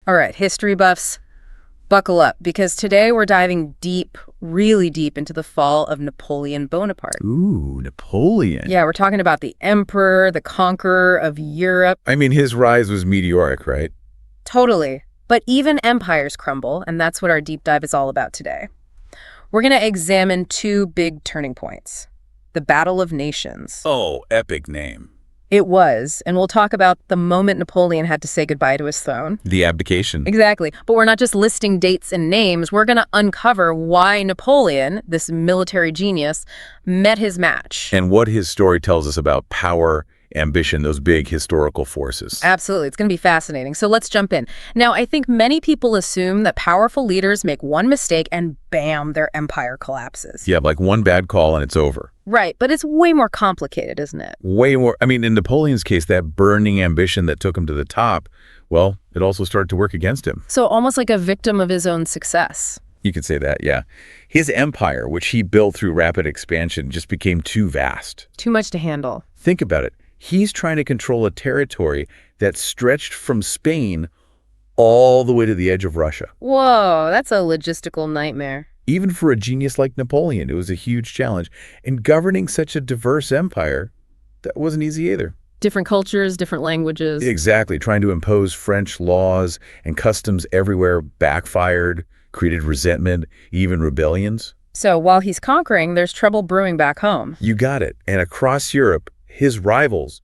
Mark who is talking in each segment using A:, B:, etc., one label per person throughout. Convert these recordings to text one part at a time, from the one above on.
A: All right, history buffs, buckle up, because today we're diving deep, really deep into the fall of Napoleon Bonaparte.
B: Ooh, Napoleon.
A: Yeah, we're talking about the emperor, the conqueror of Europe.
B: I mean, his rise was meteoric, right?
A: Totally. But even empires crumble, and that's what our deep dive is all about today. We're going to examine two big turning points. The Battle of Nations.
B: Oh, epic name.
A: It was, and we'll talk about the moment Napoleon had to say goodbye to his throne.
B: The abdication.
A: Exactly. But we're not just listing dates and names. We're going to uncover why Napoleon, this military genius, met his match.
B: And what his story tells us about power, ambition, those big historical forces.
A: Absolutely. It's going to be fascinating. So let's jump in. Now, I think many people assume that powerful leaders make one mistake and bam, their empire collapses.
B: Yeah, like one bad call and it's over.
A: Right. But it's way more complicated, isn't it?
B: Way more. I mean, in Napoleon's case, that burning ambition that took him to the top, well, it also started to work against him.
A: So almost like a victim of his own success.
B: You could say that, yeah. His empire, which he built through rapid expansion, just became too vast.
A: Too much to handle.
B: Think about it. He's trying to control a territory that stretched from Spain all the way to the edge of Russia.
A: Whoa, that's a logistical nightmare.
B: Even for a genius like Napoleon, it was a huge challenge. And governing such a diverse empire, that wasn't easy either.
A: Different cultures, different languages.
B: Exactly. Trying to impose French laws and customs everywhere backfired, created resentment, even rebellions.
A: So while he's conquering, there's trouble brewing back home.
B: You got it. And across Europe, his rivals,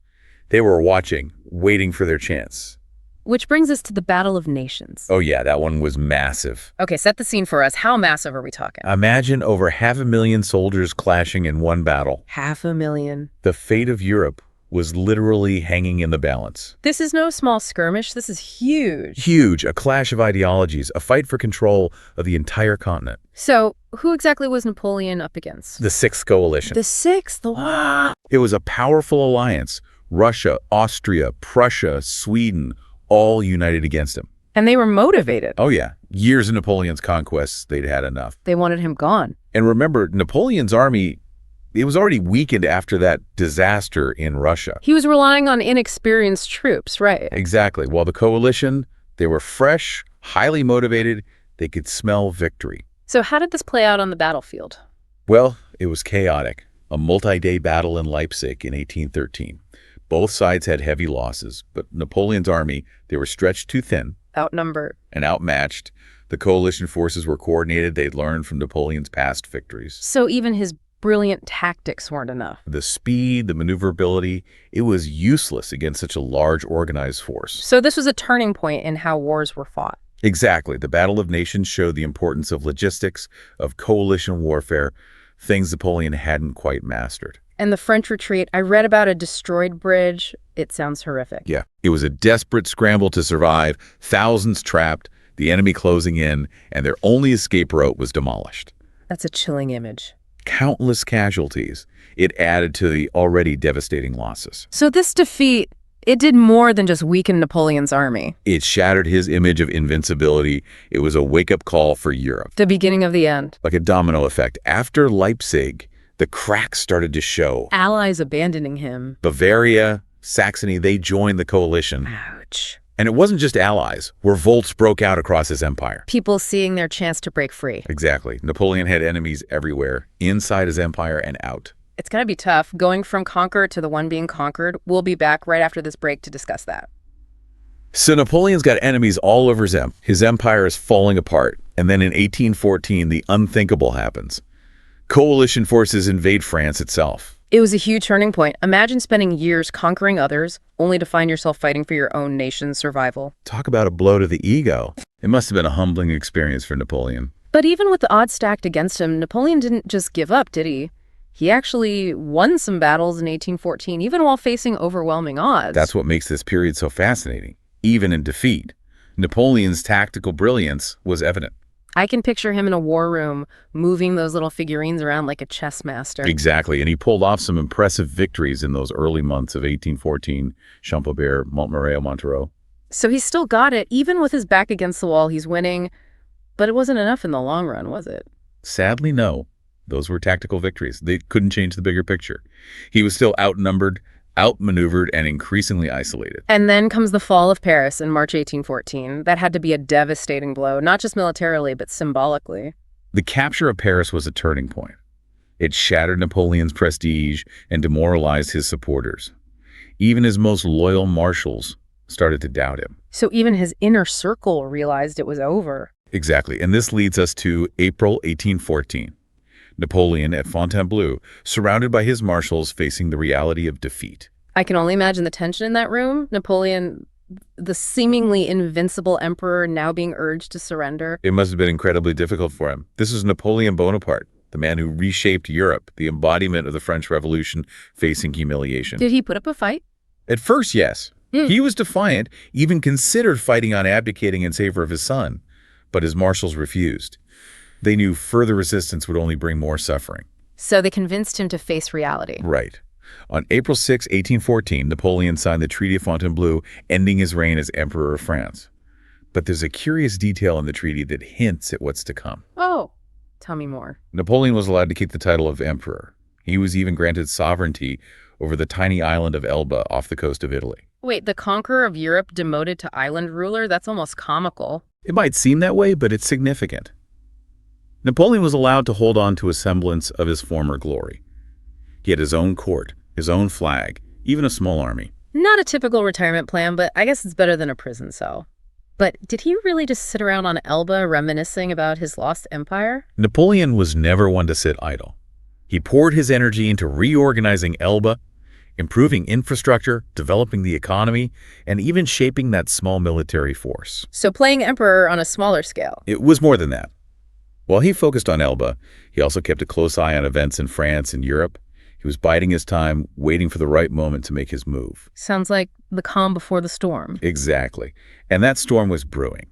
B: they were watching, waiting for their chance.
A: Which brings us to the Battle of Nations.
B: Oh yeah, that one was massive.
A: Okay, set the scene for us. How massive are we talking?
B: Imagine over 500,000 soldiers clashing in one battle.
A: 500,000.
B: The fate of Europe was literally hanging in the balance.
A: This is no small skirmish. This is huge.
B: Huge, a clash of ideologies, a fight for control of the entire continent.
A: So who exactly was Napoleon up against?
B: The Sixth Coalition.
A: The Sixth? Wow.
B: It was a powerful alliance. Russia, Austria, Prussia, Sweden, all united against him.
A: And they were motivated.
B: Oh yeah, years of Napoleon's conquests, they'd had enough.
A: They wanted him gone.
B: And remember, Napoleon's army, it was already weakened after that disaster in Russia.
A: He was relying on inexperienced troops, right?
B: Exactly. While the coalition, they were fresh, highly motivated, they could smell victory.
A: So how did this play out on the battlefield?
B: Well, it was chaotic. A multi-day battle in Leipzig in 1813. Both sides had heavy losses, but Napoleon's army, they were stretched too thin.
A: Outnumbered.
B: And outmatched. The coalition forces were coordinated. They'd learned from Napoleon's past victories.
A: So even his brilliant tactics weren't enough.
B: The speed, the maneuverability, it was useless against such a large organized force.
A: So this was a turning point in how wars were fought.
B: Exactly. The Battle of Nations showed the importance of logistics, of coalition warfare, things Napoleon hadn't quite mastered.
A: And the French retreat, I read about a destroyed bridge. It sounds horrific.
B: Yeah, it was a desperate scramble to survive, thousands trapped, the enemy closing in, and their only escape route was demolished.
A: That's a chilling image.
B: Countless casualties. It added to the already devastating losses.
A: So this defeat, it did more than just weaken Napoleon's army.
B: It shattered his image of invincibility. It was a wake-up call for Europe.
A: The beginning of the end.
B: Like a domino effect. After Leipzig, the cracks started to show.
A: Allies abandoning him.
B: Bavaria, Saxony, they joined the coalition.
A: Ouch.
B: And it wasn't just allies. Revolts broke out across his empire.
A: People seeing their chance to break free.
B: Exactly. Napoleon had enemies everywhere, inside his empire and out.
A: It's going to be tough, going from conqueror to the one being conquered. We'll be back right after this break to discuss that.
B: So Napoleon's got enemies all over his empire is falling apart. And then in 1814, the unthinkable happens. Coalition forces invade France itself.
A: It was a huge turning point. Imagine spending years conquering others, only to find yourself fighting for your own nation's survival.
B: Talk about a blow to the ego. It must have been a humbling experience for Napoleon.
A: But even with the odds stacked against him, Napoleon didn't just give up, did he? He actually won some battles in 1814, even while facing overwhelming odds.
B: That's what makes this period so fascinating. Even in defeat, Napoleon's tactical brilliance was evident.
A: I can picture him in a war room, moving those little figurines around like a chess master.
B: Exactly, and he pulled off some impressive victories in those early months of 1814, Champaubert, Montmirail, Montereau.
A: So he's still got it, even with his back against the wall, he's winning. But it wasn't enough in the long run, was it?
B: Sadly, no. Those were tactical victories. They couldn't change the bigger picture. He was still outnumbered, outmaneuvered and increasingly isolated.
A: And then comes the fall of Paris in March 1814. That had to be a devastating blow, not just militarily, but symbolically.
B: The capture of Paris was a turning point. It shattered Napoleon's prestige and demoralized his supporters. Even his most loyal marshals started to doubt him.
A: So even his inner circle realized it was over.
B: Exactly, and this leads us to April 1814. Napoleon at Fontainebleau, surrounded by his marshals facing the reality of defeat.
A: I can only imagine the tension in that room. Napoleon, the seemingly invincible emperor, now being urged to surrender.
B: It must have been incredibly difficult for him. This is Napoleon Bonaparte, the man who reshaped Europe, the embodiment of the French Revolution, facing humiliation.
A: Did he put up a fight?
B: At first, yes. He was defiant, even considered fighting on abdicating in favor of his son, but his marshals refused. They knew further resistance would only bring more suffering.
A: So they convinced him to face reality.
B: Right. On April 6, 1814, Napoleon signed the Treaty of Fontainebleau, ending his reign as Emperor of France. But there's a curious detail in the treaty that hints at what's to come.
A: Oh, tell me more.
B: Napoleon was allowed to keep the title of Emperor. He was even granted sovereignty over the tiny island of Elba off the coast of Italy.
A: Wait, the conqueror of Europe demoted to island ruler? That's almost comical.
B: It might seem that way, but it's significant. Napoleon was allowed to hold on to a semblance of his former glory. He had his own court, his own flag, even a small army.
A: Not a typical retirement plan, but I guess it's better than a prison cell. But did he really just sit around on Elba reminiscing about his lost empire?
B: Napoleon was never one to sit idle. He poured his energy into reorganizing Elba, improving infrastructure, developing the economy, and even shaping that small military force.
A: So playing emperor on a smaller scale.
B: It was more than that. While he focused on Elba, he also kept a close eye on events in France and Europe. He was biding his time, waiting for the right moment to make his move.
A: Sounds like the calm before the storm.
B: Exactly. And that storm was brewing.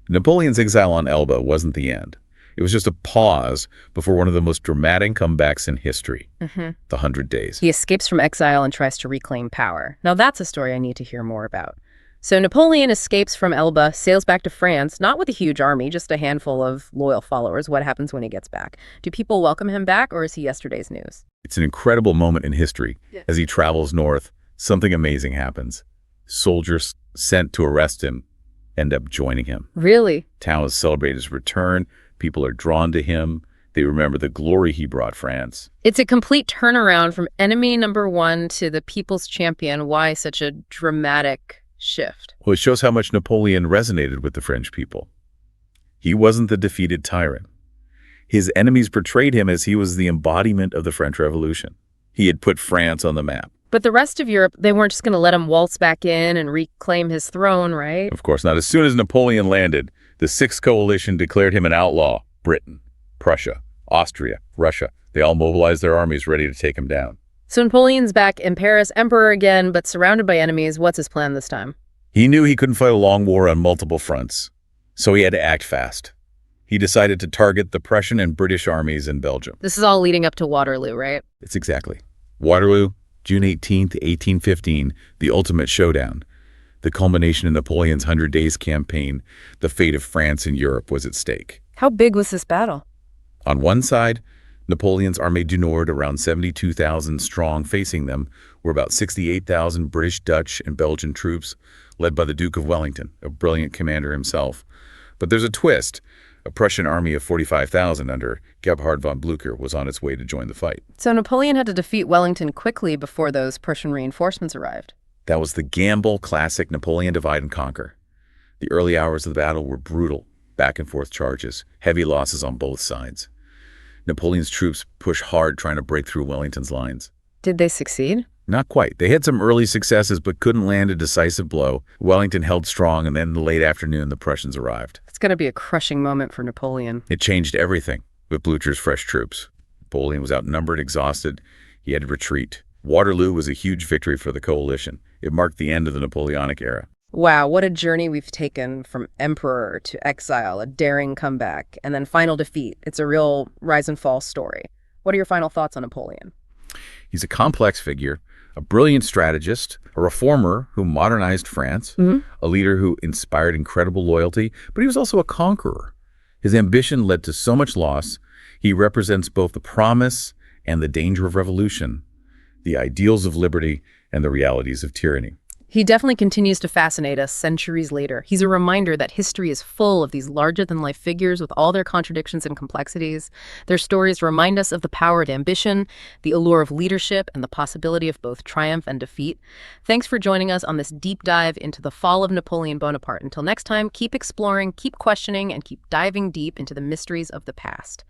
B: Napoleon's exile on Elba wasn't the end. It was just a pause before one of the most dramatic comebacks in history, the 100 Days.
A: He escapes from exile and tries to reclaim power. Now that's a story I need to hear more about. So Napoleon escapes from Elba, sails back to France, not with a huge army, just a handful of loyal followers. What happens when he gets back? Do people welcome him back, or is he yesterday's news?
B: It's an incredible moment in history.
A: Yeah.
B: As he travels north, something amazing happens. Soldiers sent to arrest him end up joining him.
A: Really?
B: Towns celebrate his return. People are drawn to him. They remember the glory he brought France.
A: It's a complete turnaround from enemy number one to the people's champion. Why such a dramatic shift?
B: Well, it shows how much Napoleon resonated with the French people. He wasn't the defeated tyrant. His enemies portrayed him as he was the embodiment of the French Revolution. He had put France on the map.
A: But the rest of Europe, they weren't just going to let him waltz back in and reclaim his throne, right?
B: Of course not. As soon as Napoleon landed, the Sixth Coalition declared him an outlaw. Britain, Prussia, Austria, Russia, they all mobilized their armies ready to take him down.
A: So Napoleon's back in Paris, emperor again, but surrounded by enemies. What's his plan this time?
B: He knew he couldn't fight a long war on multiple fronts, so he had to act fast. He decided to target the Prussian and British armies in Belgium.
A: This is all leading up to Waterloo, right?
B: It's exactly. Waterloo, June 18th, 1815, the ultimate showdown. The culmination of Napoleon's 100 Days campaign, the fate of France and Europe was at stake.
A: How big was this battle?
B: On one side, Napoleon's Armée du Nord, around 72,000 strong. Facing them were about 68,000 British, Dutch, and Belgian troops, led by the Duke of Wellington, a brilliant commander himself. But there's a twist. A Prussian army of 45,000 under Gebhard von Blücher was on its way to join the fight.
A: So Napoleon had to defeat Wellington quickly before those Prussian reinforcements arrived.
B: That was the gamble classic Napoleon divide and conquer. The early hours of the battle were brutal, back-and-forth charges, heavy losses on both sides. Napoleon's troops pushed hard trying to break through Wellington's lines.
A: Did they succeed?
B: Not quite. They had some early successes but couldn't land a decisive blow. Wellington held strong, and then in the late afternoon, the Prussians arrived.
A: It's going to be a crushing moment for Napoleon.
B: It changed everything with Blücher's fresh troops. Napoleon was outnumbered, exhausted. He had to retreat. Waterloo was a huge victory for the coalition. It marked the end of the Napoleonic era.
A: Wow, what a journey we've taken from emperor to exile, a daring comeback, and then final defeat. It's a real rise and fall story. What are your final thoughts on Napoleon?
B: He's a complex figure, a brilliant strategist, a reformer who modernized France, a leader who inspired incredible loyalty, but he was also a conqueror. His ambition led to so much loss. He represents both the promise and the danger of revolution. the ideals of liberty and the realities of tyranny.
A: He definitely continues to fascinate us centuries later. He's a reminder that history is full of these larger-than-life figures with all their contradictions and complexities. Their stories remind us of the power of ambition, the allure of leadership, and the possibility of both triumph and defeat. Thanks for joining us on this deep dive into the fall of Napoleon Bonaparte. Until next time, keep exploring, keep questioning, and keep diving deep into the mysteries of the past.